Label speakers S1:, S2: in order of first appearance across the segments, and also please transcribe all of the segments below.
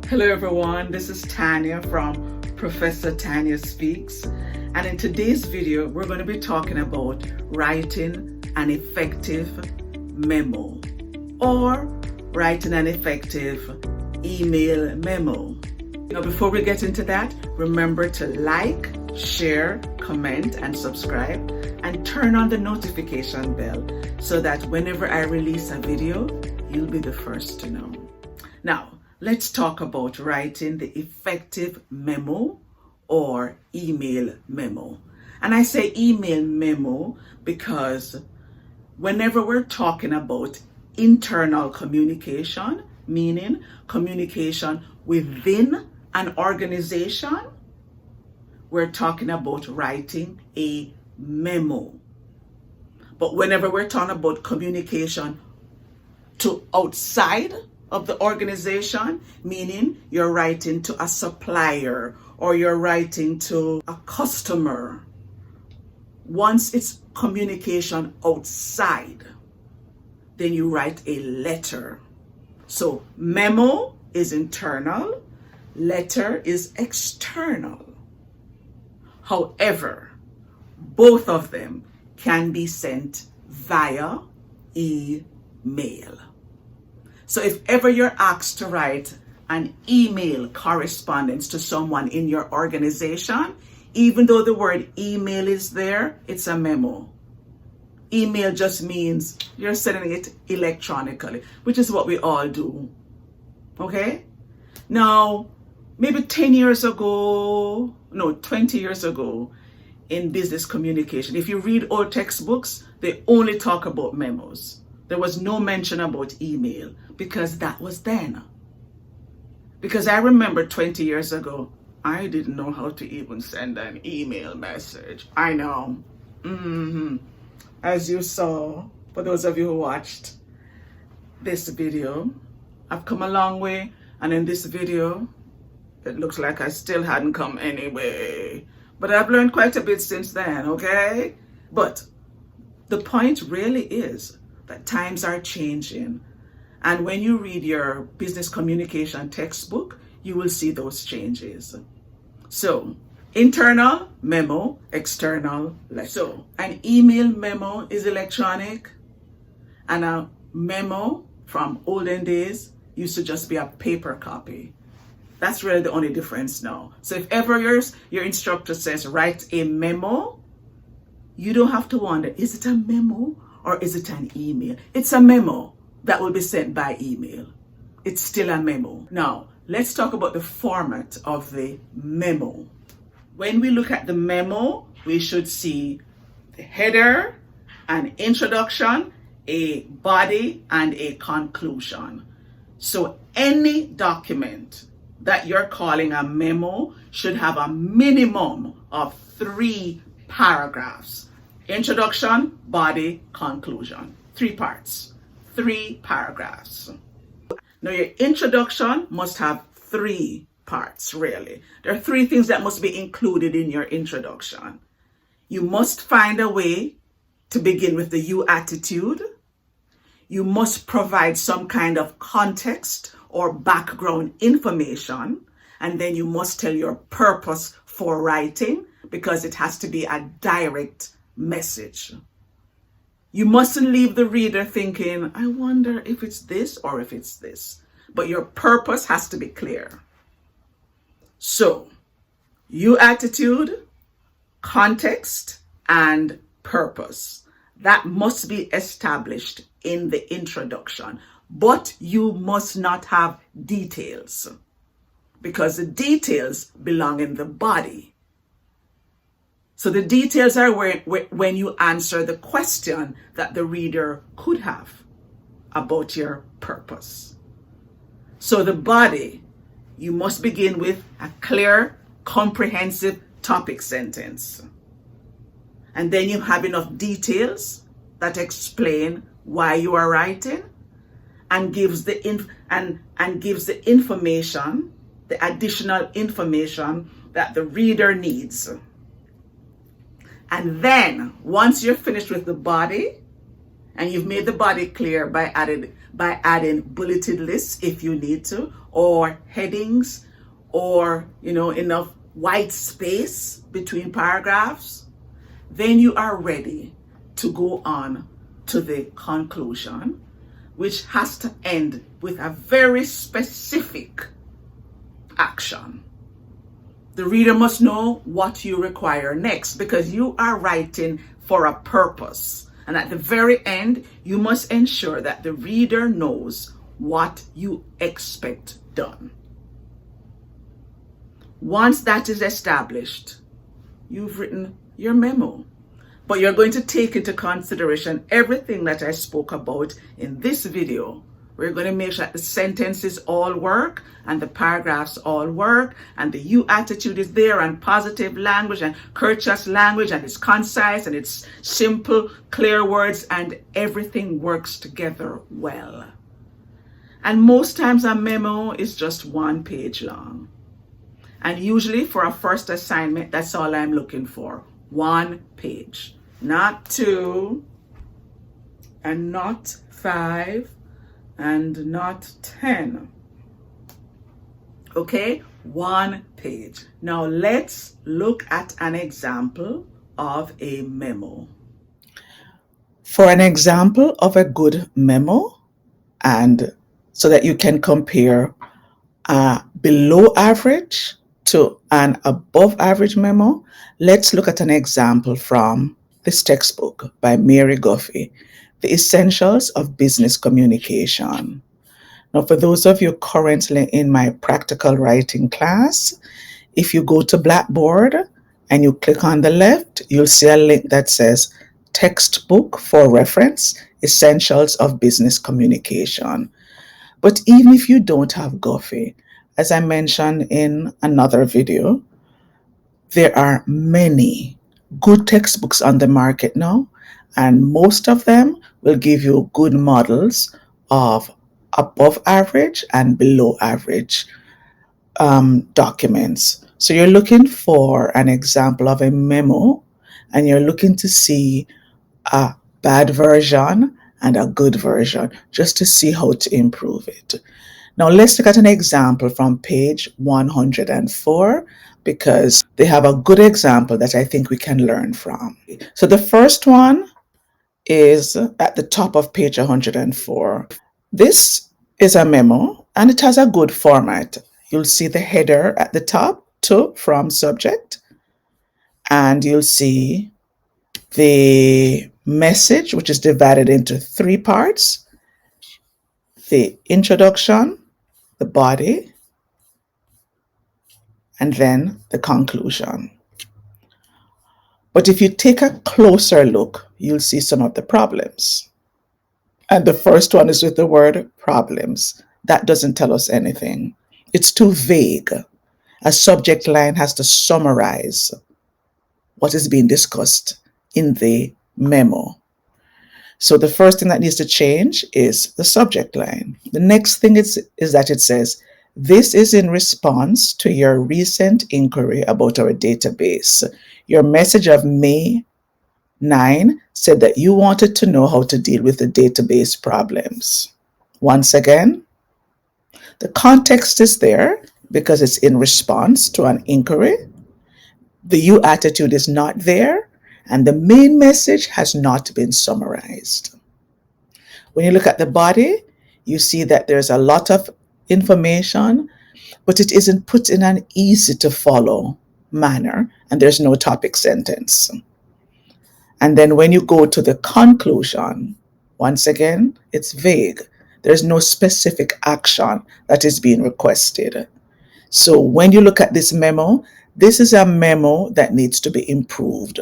S1: Hello everyone, this is Tanya from Professor Tanya Speaks, and in today's video we're going to be talking about writing an effective memo or writing an effective email memo. Now before we get into that, remember to like, share, comment and subscribe and turn on the notification bell so that whenever I release a video, you'll be the first to know. Now, let's talk about writing the effective memo or email memo. And I say email memo because whenever we're talking about internal communication, meaning communication within an organization, we're talking about writing a memo. But whenever we're talking about communication to outside of the organization, meaning you're writing to a supplier or you're writing to a customer, once it's communication outside, then you write a letter. So memo is internal, letter is external. However, both of them can be sent via email. So if ever you're asked to write an email correspondence to someone in your organization, even though the word email is there, it's a memo. Email just means you're sending it electronically, which is what we all do. Okay? Now, maybe 20 years ago, in business communication, if you read old textbooks, they only talk about memos. There was no mention about email because that was then. Because I remember 20 years ago, I didn't know how to even send an email message. I know. As you saw, for those of you who watched this video, I've come a long way. And in this video, it looks like I still hadn't come anyway. But I've learned quite a bit since then, okay? But the point really is that times are changing. And when you read your business communication textbook, you will see those changes. So, internal memo, external letter. So, an email memo is electronic, and a memo from olden days used to just be a paper copy. That's really the only difference now. So if ever your instructor says write a memo, you don't have to wonder, is it a memo or is it an email? It's a memo that will be sent by email. It's still a memo. Now, let's talk about the format of the memo. When we look at the memo, we should see the header, an introduction, a body, and a conclusion. So any document that you're calling a memo should have a minimum of 3 paragraphs. Introduction, body, conclusion. 3 parts, 3 paragraphs. Now your introduction must have 3 parts, really. There are 3 things that must be included in your introduction. You must find a way to begin with the you attitude. You must provide some kind of context or background information, and then you must tell your purpose for writing because it has to be a direct message. You mustn't leave the reader thinking, I wonder if it's this or if it's this, but your purpose has to be clear. So, you attitude, context, and purpose. That must be established in the introduction. But you must not have details because the details belong in the body. So the details are when you answer the question that the reader could have about your purpose. So the body, you must begin with a clear, comprehensive topic sentence. And then you have enough details that explain why you are writing, and gives the information, the additional information that the reader needs. And then once you're finished with the body, And you've made the body clear by adding bulleted lists if you need to, or headings, or enough white space between paragraphs, then you are ready to go on to the conclusion, which has to end with a very specific action. The reader must know what you require next, because you are writing for a purpose. And at the very end, you must ensure that the reader knows what you expect done. Once that is established, you've written your memo. But you're going to take into consideration everything that I spoke about in this video. We're going to make sure that the sentences all work and the paragraphs all work and the you attitude is there and positive language and courteous language and it's concise and it's simple, clear words and everything works together well. And most times a memo is just 1 page long. And usually for a first assignment, that's all I'm looking for. 1 page. Not 2 and not 5 and not 10. Okay, 1 page. Now let's look at an example of a memo. For an example of a good memo, and so that you can compare a below average to an above average memo, let's look at an example from this textbook by Mary Guffey, The Essentials of Business Communication. Now, for those of you currently in my practical writing class, if you go to Blackboard and you click on the left, you'll see a link that says Textbook for Reference, Essentials of Business Communication. But even if you don't have Guffey, as I mentioned in another video, there are many good textbooks on the market now, and most of them will give you good models of above average and below average documents. So you're looking for an example of a memo, and you're looking to see a bad version and a good version, just to see how to improve it. Now let's look at an example from page 104, because they have a good example that I think we can learn from. So the first one is at the top of page 104. This is a memo and it has a good format. You'll see the header at the top, to, from, subject, and you'll see the message, which is divided into 3 parts: the introduction, the body, and then the conclusion. But if you take a closer look, you'll see some of the problems. And the first one is with the word problems. That doesn't tell us anything. It's too vague. A subject line has to summarize what is being discussed in the memo. So the first thing that needs to change is the subject line. The next thing is that it says, this is in response to your recent inquiry about our database. Your message of May 9 said that you wanted to know how to deal with the database problems. Once again, the context is there because it's in response to an inquiry. The you attitude is not there, and the main message has not been summarized. When you look at the body, you see that there's a lot of information, but it isn't put in an easy to follow manner, and there's no topic sentence. And then when you go to the conclusion, once again, it's vague. There's no specific action that is being requested. So when you look at this memo, this is a memo that needs to be improved.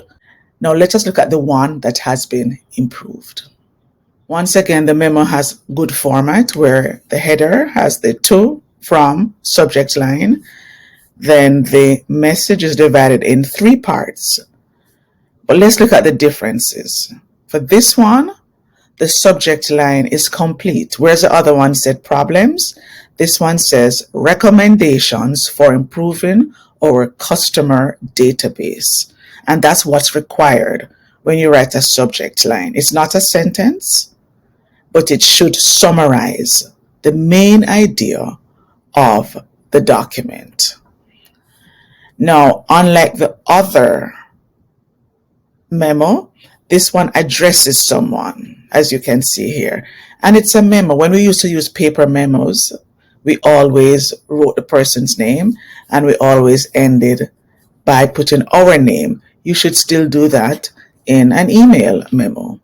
S1: Now let us look at the one that has been improved. Once again, the memo has good format where the header has the to, from, subject line. Then the message is divided in 3 parts. But let's look at the differences. For this one, the subject line is complete, whereas the other one said problems. This one says recommendations for improving our customer database. And that's what's required when you write a subject line. It's not a sentence, but it should summarize the main idea of the document. Now, unlike the other memo, this one addresses someone, as you can see here. And it's a memo. When we used to use paper memos, we always wrote the person's name and we always ended by putting our name. You should still do that in an email memo.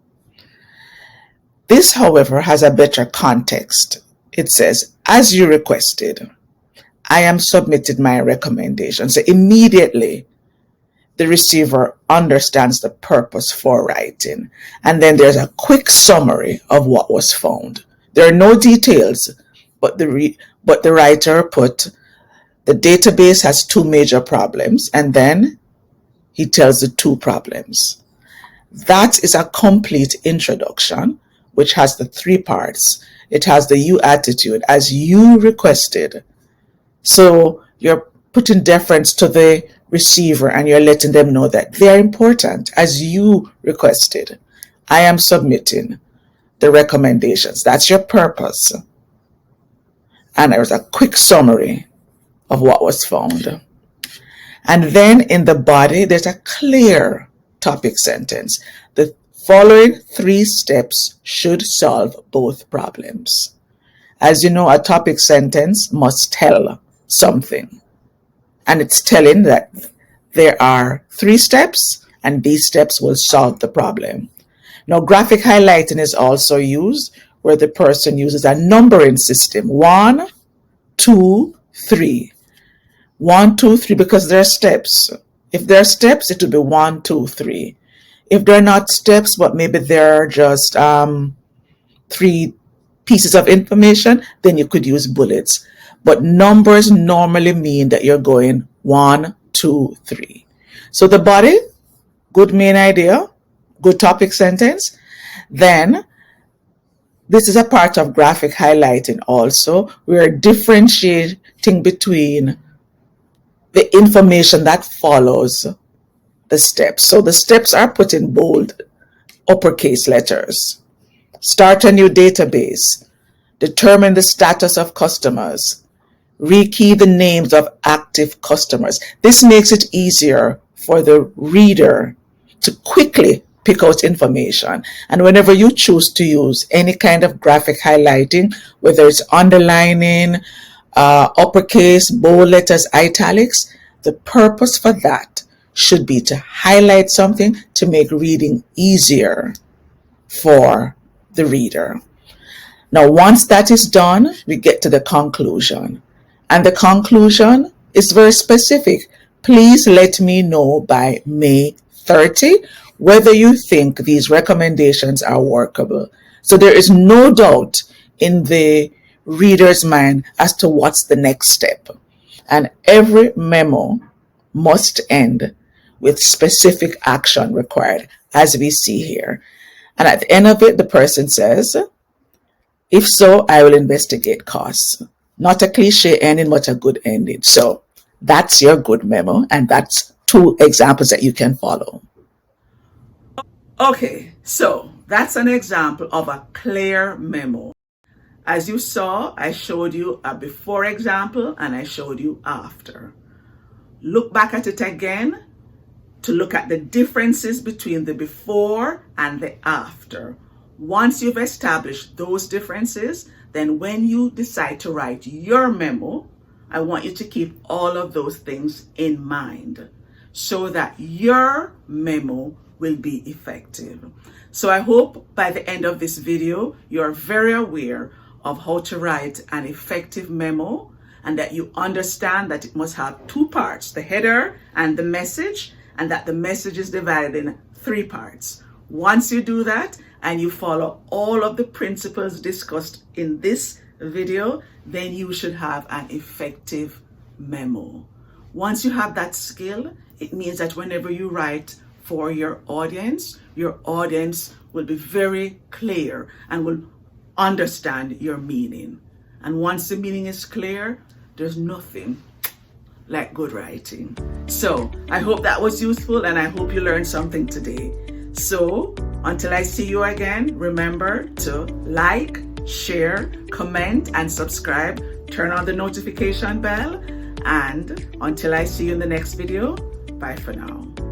S1: This, however, has a better context. It says, as you requested, I am submitting my recommendation. So immediately the receiver understands the purpose for writing. And then there's a quick summary of what was found. There are no details, but the writer put, the database has two major problems, and then he tells the two problems. That is a complete introduction, which has the three parts. It has the you attitude, as you requested. So you're putting deference to the receiver and you're letting them know that they're important, as you requested. I am submitting the recommendations. That's your purpose. And there's a quick summary of what was found. And then in the body, there's a clear topic sentence. The following 3 steps should solve both problems. As you know, a topic sentence must tell something. And it's telling that there are 3 steps, and these steps will solve the problem. Now, graphic highlighting is also used where the person uses a numbering system. 1, 2, 3. 1, 2, 3, because there are steps. If there are steps, it will be 1, 2, 3. If they're not steps, but maybe they're just 3 pieces of information, then you could use bullets. But numbers normally mean that you're going 1, 2, 3. So the body, good main idea, good topic sentence. Then this is a part of graphic highlighting also. We're differentiating between the information that follows the steps. So the steps are put in bold, uppercase letters. Start a new database. Determine the status of customers. Rekey the names of active customers. This makes it easier for the reader to quickly pick out information. And whenever you choose to use any kind of graphic highlighting, whether it's underlining, uppercase, bold letters, italics, the purpose for that should be to highlight something to make reading easier for the reader. Now, once that is done, we get to the conclusion. And the conclusion is very specific. Please let me know by May 30 whether you think these recommendations are workable. So there is no doubt in the reader's mind as to what's the next step. And every memo must end with specific action required, as we see here. And at the end of it, the person says, if so, I will investigate costs. Not a cliche ending, but a good ending. So that's your good memo, and that's 2 examples that you can follow. Okay, so that's an example of a clear memo. As you saw, I showed you a before example and I showed you after. Look back at it again to look at the differences between the before and the after. Once you've established those differences, then when you decide to write your memo, I want you to keep all of those things in mind so that your memo will be effective. So I hope by the end of this video, you're very aware of how to write an effective memo and that you understand that it must have 2 parts, the header and the message, and that the message is divided in 3 parts. Once you do that and you follow all of the principles discussed in this video, then you should have an effective memo. Once you have that skill, it means that whenever you write for your audience will be very clear and will understand your meaning. And once the meaning is clear, there's nothing like good writing. So I hope that was useful and I hope you learned something today. So until I see you again, remember to like, share, comment, and subscribe. Turn on the notification bell. And until I see you in the next video, bye for now.